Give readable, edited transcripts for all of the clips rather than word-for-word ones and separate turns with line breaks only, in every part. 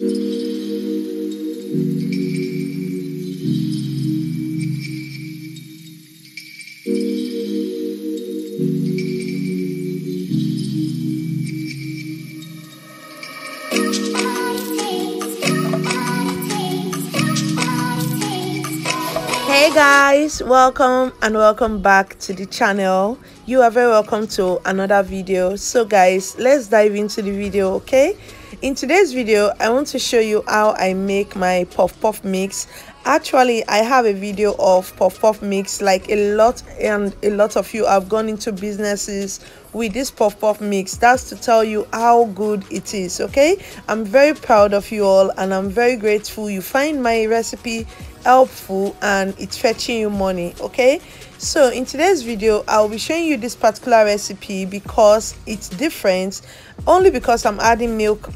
Hey guys, welcome and welcome back to the channel. You are very welcome to another video. So guys, let's dive into the video. Okay, in today's video I want to show you how I make my puff puff mix. Actually, I have a video of puff puff mix, like a lot of you have gone into businesses with this puff puff mix. That's to tell you how good it is. Okay, I'm very proud of you all and I'm very grateful you find my recipe helpful and it's fetching you money. Okay, so in today's video I'll be showing you this particular recipe because it's different, only because I'm adding milk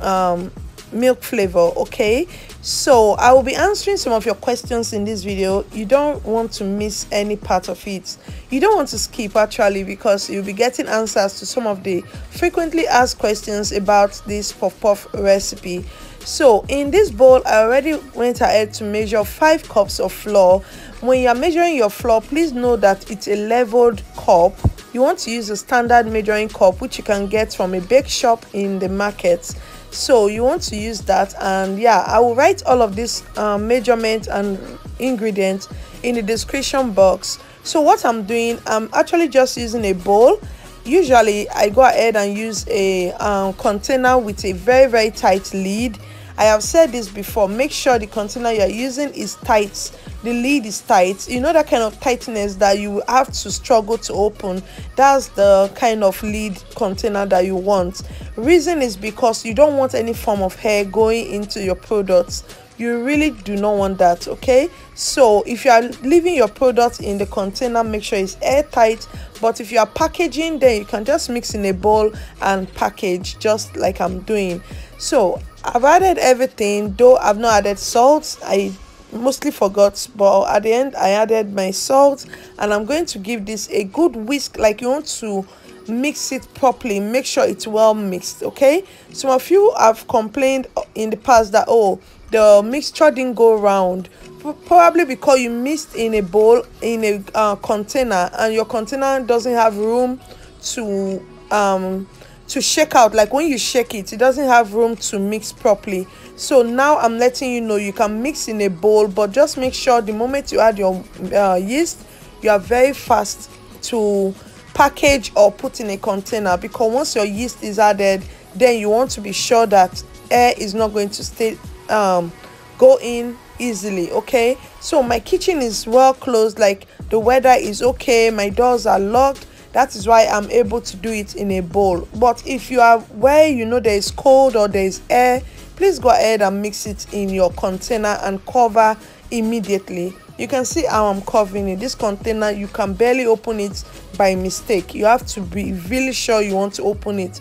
flavor. Okay, so I will be answering some of your questions in this video. You don't want to miss any part of it. You don't want to skip actually, because you'll be getting answers to some of the frequently asked questions about this puff puff recipe. So in this bowl I already went ahead to measure 5 cups of flour. When you are measuring your flour, please know that it's a leveled cup. You want to use a standard measuring cup which you can get from a bake shop in the market. So you want to use that, and yeah, I will write all of this measurement and ingredients in the description box. So what I'm doing, I'm actually just using a bowl. Usually I go ahead and use a container with a very tight lid. I have said this before, make sure the container you're using is tight, the lid is tight. You know, that kind of tightness that you have to struggle to open, that's the kind of lid container that you want. Reason is because you don't want any form of hair going into your products. You really do not want that. Okay, so if you are leaving your product in the container, make sure it's airtight. But if you are packaging, then you can just mix in a bowl and package just like I'm doing. So I've added everything, though I've not added salt. I mostly forgot, but at the end I added my salt, and I'm going to give this a good whisk. Like, you want to mix it properly, make sure it's well mixed. Okay, some of you have complained in the past that, oh, the mixture didn't go round, probably because you mixed in a bowl, in a container, and your container doesn't have room to shake out. Like, when you shake it, it doesn't have room to mix properly. So now I'm letting you know you can mix in a bowl, but just make sure the moment you add your yeast, you are very fast to package or put in a container, because once your yeast is added, then you want to be sure that air is not going to stay go in easily. Okay, so my kitchen is well closed, like the weather is okay, my doors are locked. That is why I'm able to do it in a bowl. But if you are where you know there is cold or there is air, please go ahead and mix it in your container and cover immediately. You can see how I'm covering it. This container, you can barely open it by mistake. You have to be really sure you want to open it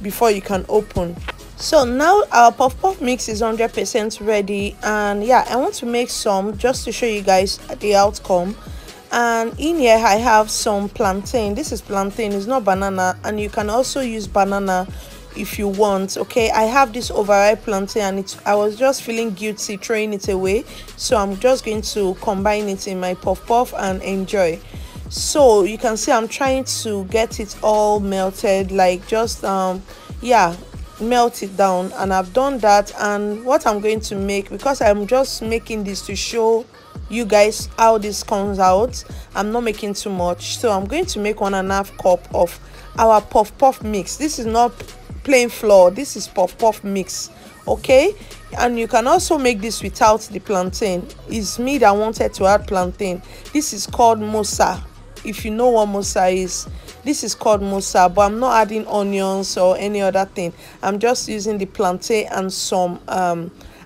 before you can open. So now our puff puff mix is 100% ready, and yeah, I want to make some just to show you guys the outcome. And in here I have some plantain. This is plantain, it's not banana, and you can also use banana if you want. Okay, I have this overripe plantain, and I was just feeling guilty throwing it away, so I'm just going to combine it in my puff puff and enjoy. So you can see I'm trying to get it all melted, like just yeah, melt it down, and I've done that. And what I'm going to make, because I'm just making this to show you guys how this comes out, I'm not making too much, so I'm going to make 1.5 cup of our puff puff mix. This is not plain flour, this is puff puff mix. Okay, and you can also make this without the plantain. It's me that wanted to add plantain. This is called mosa. If you know what mosa is, this is called mosa, but I'm not adding onions or any other thing. I'm just using the plantain and some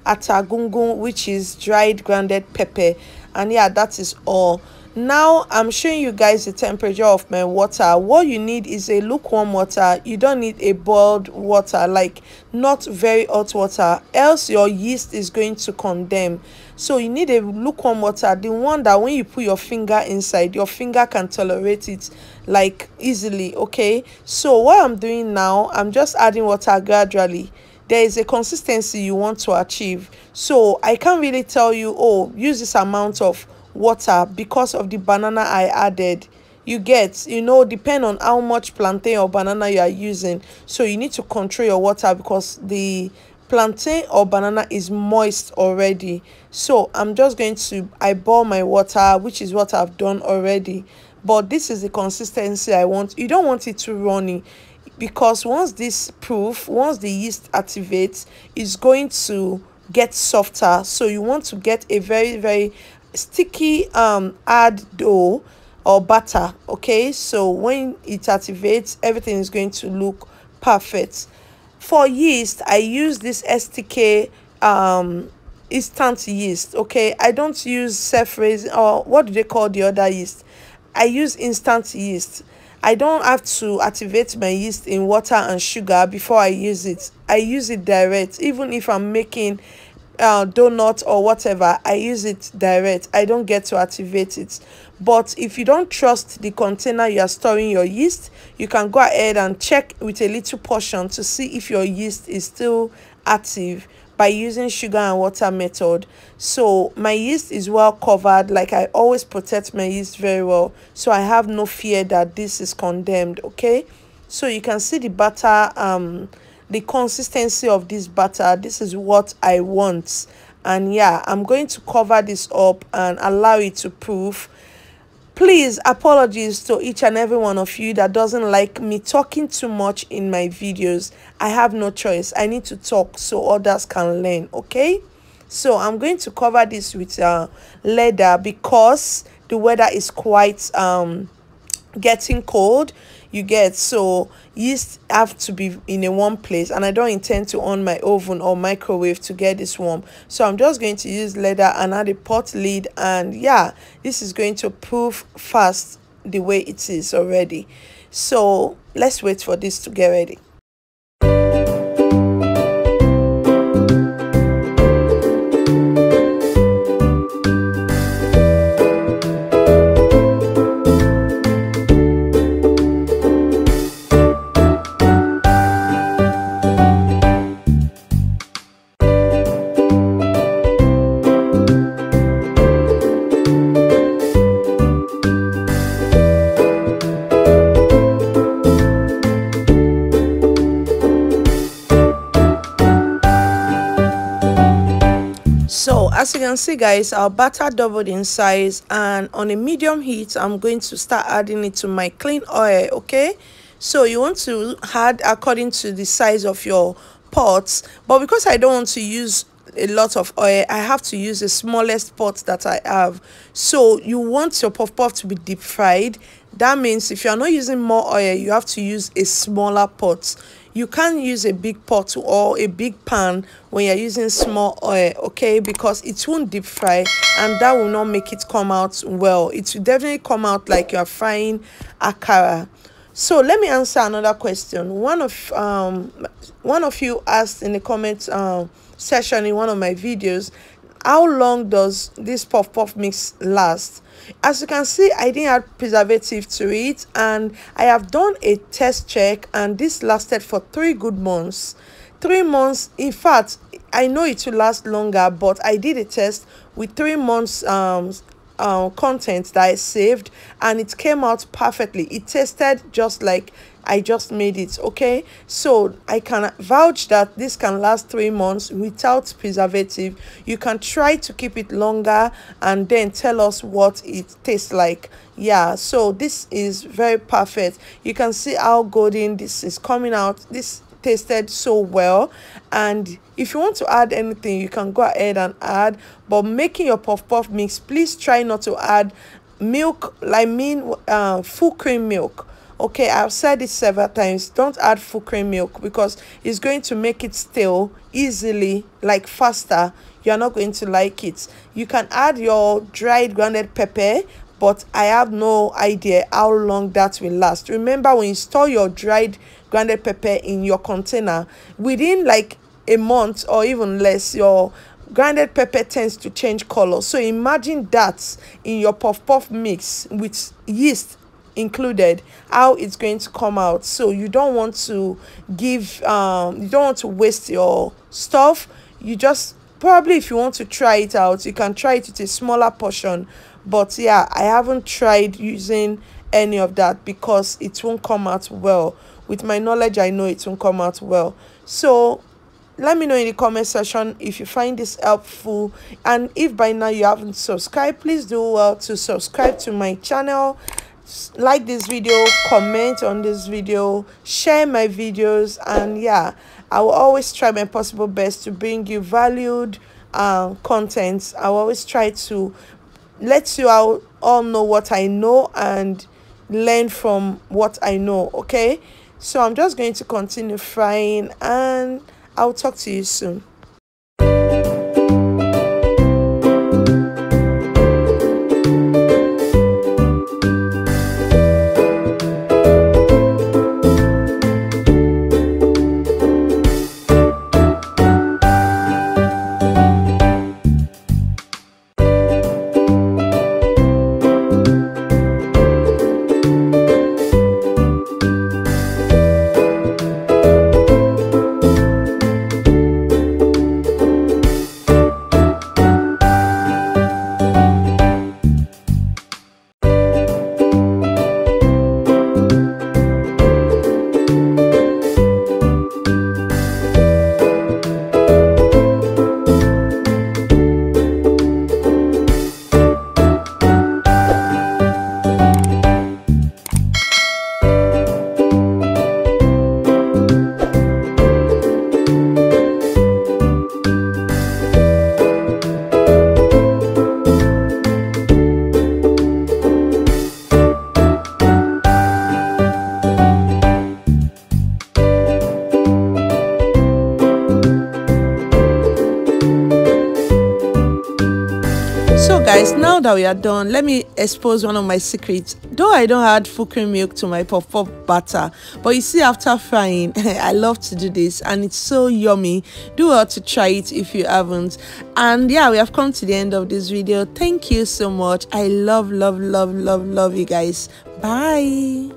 atagungun, which is dried grounded pepper, and yeah, that is all. Now I'm showing you guys the temperature of my water. What you need is a lukewarm water. You don't need a boiled water, like not very hot water, else your yeast is going to condemn. So you need a lukewarm water, the one that when you put your finger inside, your finger can tolerate it like easily. Okay, so what I'm doing now, I'm just adding water gradually. there is a consistency you want to achieve. So I can't really tell you, oh, use this amount of water because of the banana I added. You get, you know, depend on how much plantain or banana you are using. So you need to control your water because the plantain or banana is moist already. So I'm just going to eyeball my water, which is what I've done already. But this is the consistency I want. You don't want it too runny, because once the yeast activates, it's going to get softer. So you want to get a very sticky hard dough or batter. Okay, so when it activates, everything is going to look perfect. For yeast, I use this STK instant yeast. Okay, I don't use self-raising, or what do they call the other yeast? I use instant yeast. I don't have to activate my yeast in water and sugar before I use it. I use it direct. Even if I'm making donut or whatever, I use it direct. I don't get to activate it. But if you don't trust the container you are storing your yeast, you can go ahead and check with a little portion to see if your yeast is still active by using sugar and water method. So my yeast is well covered. Like, I always protect my yeast very well, so I have no fear that this is condemned. Okay, so you can see the batter, the consistency of this batter. This is what I want. And yeah, I'm going to cover this up and allow it to proof. Please, apologies to each and every one of you that doesn't like me talking too much in my videos. I have no choice. I need to talk so others can learn. Okay, so I'm going to cover this with leather because the weather is quite getting cold. You get, so yeast have to be in a warm place, and I don't intend to on my oven or microwave to get this warm. So I'm just going to use leather and add a pot lid, and yeah, this is going to proof fast the way it is already. So let's wait for this to get ready. So as you can see, guys, our batter doubled in size, and on a medium heat I'm going to start adding it to my clean oil. Okay, so you want to add according to the size of your pots, but because I don't want to use a lot of oil, I have to use the smallest pot that I have. So you want your puff puff to be deep fried. That means if you are not using more oil, you have to use a smaller pot. You can't use a big pot or a big pan when you're using small oil, okay, because it won't deep fry, and that will not make it come out well. It will definitely come out like you're frying akara. So let me answer another question. One of you asked in the comment section in one of my videos, how long does this puff puff mix last? As you can see, I didn't add preservative to it, and I have done a test check, and this lasted for 3 good months. 3 months. In fact, I know it will last longer, but I did a test with 3 months content that I saved, and it came out perfectly. It tasted just like I just made it. Okay, so I can vouch that this can last 3 months without preservative. You can try to keep it longer and then tell us what it tastes like. Yeah, so this is very perfect. You can see how golden this is coming out. This tasted so well, and if you want to add anything, you can go ahead and add. But making your puff puff mix, please try not to add milk, full cream milk. Okay, I've said it several times, don't add full cream milk because it's going to make it stale easily, like faster. You're not going to like it. You can add your dried grounded pepper, but I have no idea how long that will last. Remember, when you store your dried grounded pepper in your container, within like a month or even less, your grounded pepper tends to change color. So imagine that in your puff puff mix with yeast included, how it's going to come out. So you don't want to give you don't want to waste your stuff. You just probably, if you want to try it out, you can try it with a smaller portion. But yeah, I haven't tried using any of that because it won't come out well. With my knowledge, I know it won't come out well. So let me know in the comment section if you find this helpful, and if by now you haven't subscribed, please do well to subscribe to my channel, like this video, comment on this video, share my videos, and yeah, I will always try my possible best to bring you valued content. I will always try to let you all know what I know and learn from what I know. Okay, so I'm just going to continue frying, and I'll talk to you soon. So guys, now that we are done, let me expose one of my secrets. Though I don't add full cream milk to my puff-puff batter, but you see, after frying, I love to do this, and it's so yummy. Do well to try it if you haven't. And yeah, we have come to the end of this video. Thank you so much. I love you guys. Bye.